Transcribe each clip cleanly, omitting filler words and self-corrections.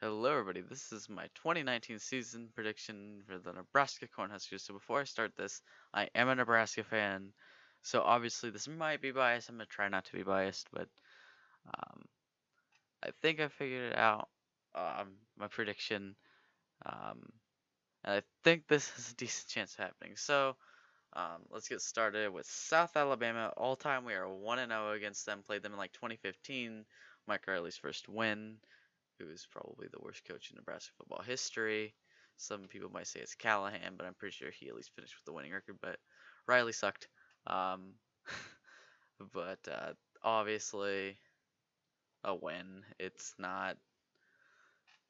Hello, everybody. This is my 2019 season prediction for the Nebraska Cornhuskers. So before I start this, I am a Nebraska fan. So obviously this might be biased. I'm gonna try not to be biased, but um, I think I figured it out. My prediction, um, and I think this has a decent chance of happening. So let's get started with South Alabama. All time we are 1-0 against them. Played them in like 2015. Mike Riley's first win. Who is probably the worst coach in Nebraska football history. Some people might say it's Callahan, but I'm pretty sure he at least finished with the winning record. But Riley sucked. Um, but obviously a win. It's not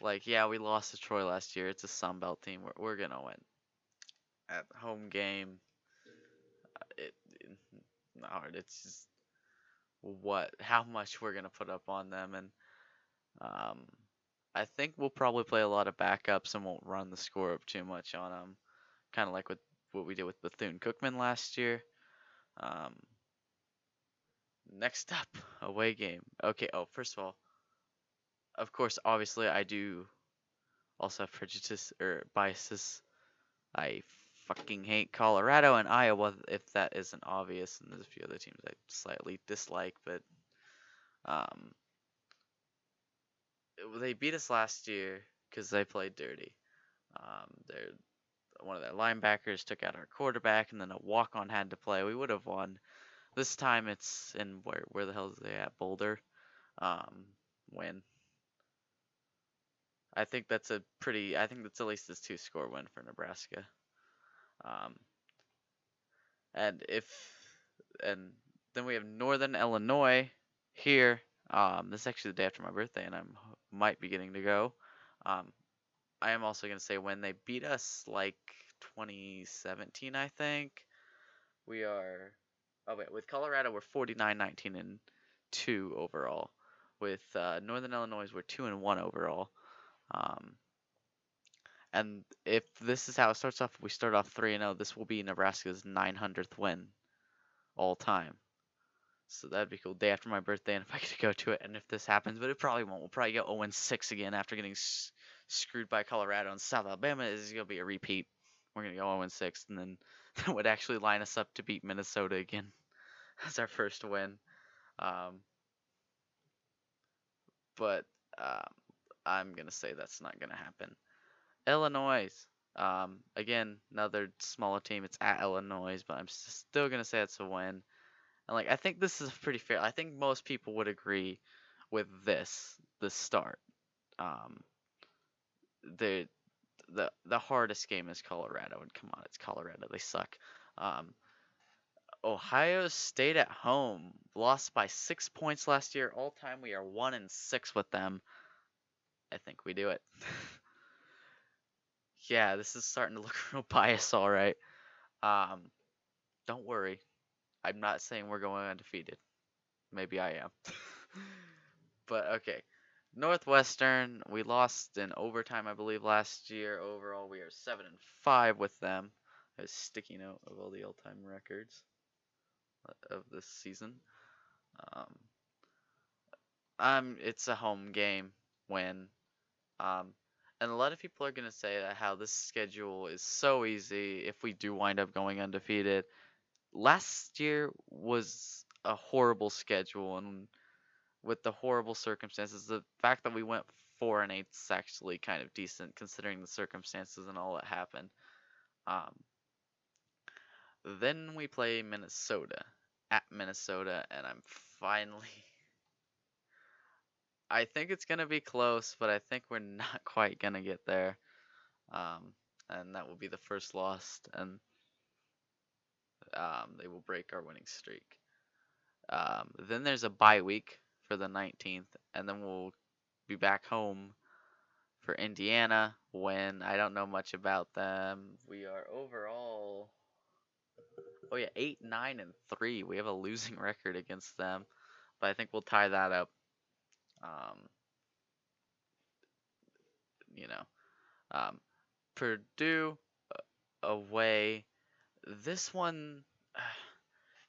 like, yeah, we lost to Troy last year. It's a Sun Belt team. We're gonna win at home game. It not hard. It's just how much we're gonna put up on them, and um, I think we'll probably play a lot of backups and won't run the score up too much on them. Kind of like with what we did with Bethune-Cookman last year. Um, next up, away game. Okay. Oh, first of course, obviously, I do also have prejudice or biases. I fucking hate Colorado and Iowa, if that isn't obvious, and there's a few other teams I slightly dislike, but um, they beat us last year because they played dirty. They're one of their linebackers took out our quarterback, and then a walk-on had to play. We would have won. This time it's in where the hell is they at? Boulder. Um, win. I think that's at least a two-score win for Nebraska. Um, and if and then we have Northern Illinois here. This is actually the day after my birthday, and I might be getting to go. Um, I am also gonna say when they beat us like 2017, I think we are. Oh wait, with Colorado we're 49-19 and 2 overall. With Northern Illinois we're 2-1 overall. Um, and if this is how it starts off, we start off 3-0. This will be Nebraska's 900th win all time. So that'd be cool. Day after my birthday, and if I could go to it, and if this happens, but it probably won't. We'll probably go 0-6 again after getting screwed by Colorado, and South Alabama is gonna be a repeat. We're gonna go 0-6, and then that would actually line us up to beat Minnesota again as our first win. Um, but um, I'm gonna say that's not gonna happen. Illinois. Again, another smaller team. It's at Illinois, but I'm still gonna say it's a win. And like, I think this is pretty fair. I think most people would agree with the start. Um, the the hardest game is Colorado, and come on, it's Colorado. They suck. Um, Ohio State at home lost by 6 points last year. All time we are 1-6 with them. I think we do it. Yeah, this is starting to look real biased, all right. Um, don't worry. I'm not saying we're going undefeated. Maybe I am. But okay. Northwestern, we lost in overtime, I believe, last year. Overall, we are 7-5 with them. A sticky note of all the all-time records of this season. Um, it's a home game win. Um, and a lot of people are gonna say that how this schedule is so easy if we do wind up going undefeated. Last year was a horrible schedule, and with the horrible circumstances, the fact that we went 4-8 is actually kind of decent considering the circumstances and all that happened. Um, then we play Minnesota at Minnesota, and I'm finally. I think it's gonna be close, but I think we're not quite gonna get there. Um, and that will be the first loss, and they will break our winning streak. Then there's a bye week for the 19th, and then we'll be back home for Indiana when I don't know much about them. We are overall, oh yeah, 8-9-3. We have a losing record against them, but I think we'll tie that up. Um, you know, um, Purdue away. This one,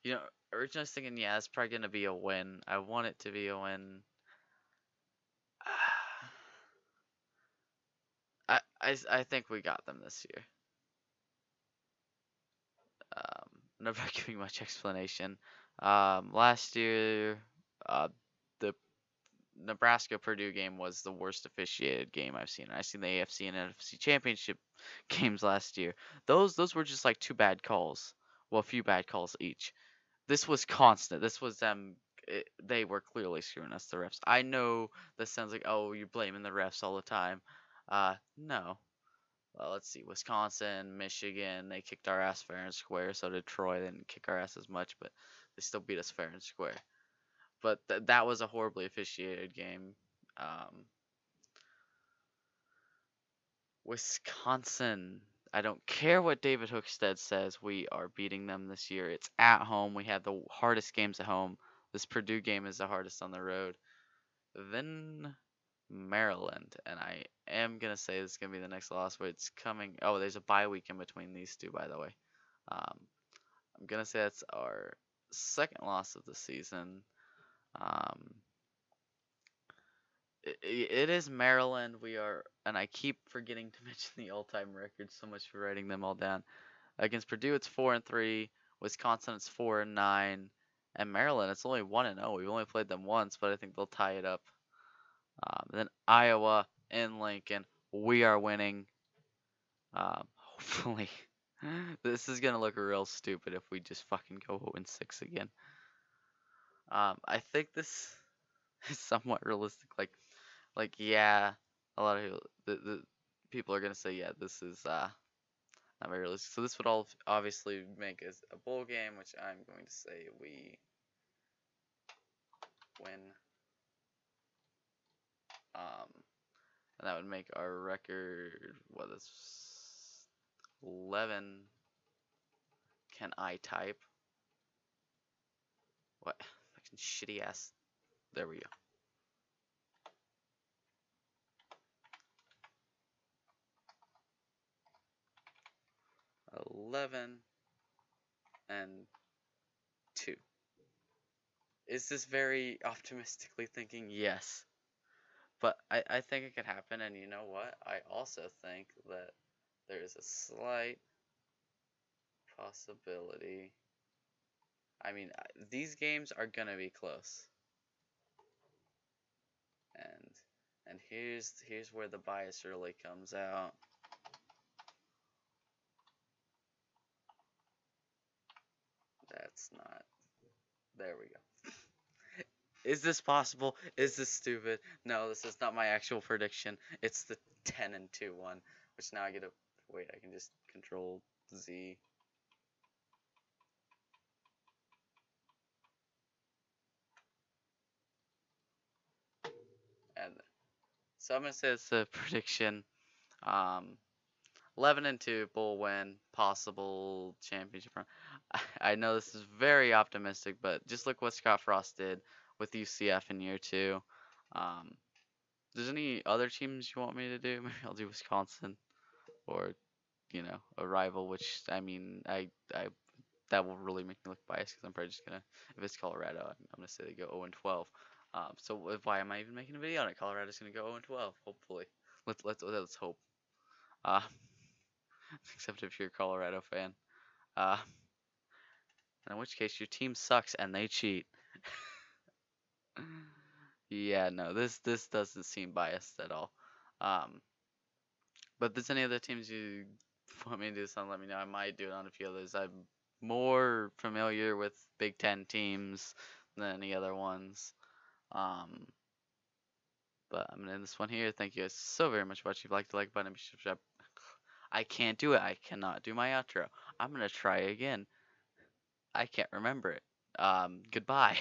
you know, originally I was thinking, yeah, it's probably gonna be a win. I want it to be a win. I think we got them this year. Not giving much explanation. Last year, uh, the Nebraska Purdue game was the worst officiated game I've seen. I've seen the AFC and NFC championship games last year. Those were just like two bad calls. Well, a few bad calls each. This was constant. This was them. They were clearly screwing us, the refs. I know this sounds like, oh, you're blaming the refs all the time. No. Well, let's see. Wisconsin, Michigan, they kicked our ass fair and square. So did Troy. They didn't kick our ass as much, but they still beat us fair and square. But that was a horribly officiated game. Um, Wisconsin. I don't care what David Hookstead says. We are beating them this year. It's at home. We had the hardest games at home. This Purdue game is the hardest on the road. Then Maryland, and I am gonna say this is gonna be the next loss, but it's coming. Oh, there's a bye week in between these two, by the way. Um, I'm gonna say that's our second loss of the season. Um, it is Maryland. We are, and I keep forgetting to mention the all-time records. So much for writing them all down. Against Purdue, it's 4-3. Wisconsin, it's 4-9, and Maryland, it's only 1-0. We've only played them once, but I think they'll tie it up. Then Iowa in Lincoln, we are winning. Hopefully, this is gonna look real stupid if we just fucking go 0-6 again. I think this is somewhat realistic. Yeah, a lot of people, the people are gonna say, yeah, this is not very realistic. So this would all obviously make us a bowl game, which I'm going to say we win. And that would make our record, what is 11. Can I type? What? Fucking shitty ass. There we go. 11 and 2. Is this very optimistically thinking? Yes. But I think it could happen, and you know what? I also think that there's a slight possibility. I mean, these games are gonna be close. And here's where the bias really comes out. That's not. There we go. Is this possible? Is this stupid? No, this is not my actual prediction. It's the 10-2 one, which now I get to wait. I can just Control Z. And so I'm gonna say it's a prediction. 11-2 bowl win, possible championship run. I know this is very optimistic, but just look what Scott Frost did with UCF in year 2. There's any other teams you want me to do? Maybe I'll do Wisconsin or a rival. Which I mean, I that will really make me look biased because I'm probably just gonna if it's Colorado, I'm gonna say they go 0-12. So why am I even making a video on it? Colorado's gonna go 0-12. Hopefully, let's hope. Uh, except if you're a Colorado fan. Uh, in which case your team sucks and they cheat. Yeah, no, this doesn't seem biased at all. Um, but if there's any other teams you want me to do this on, let me know. I might do it on a few others. I'm more familiar with Big Ten teams than any other ones. Um, but I'm gonna end this one here. Thank you guys so very much for watching. If you like the like button, be sure to subscribe. I can't do it. I cannot do my outro. I'm gonna try again. I can't remember it. Goodbye.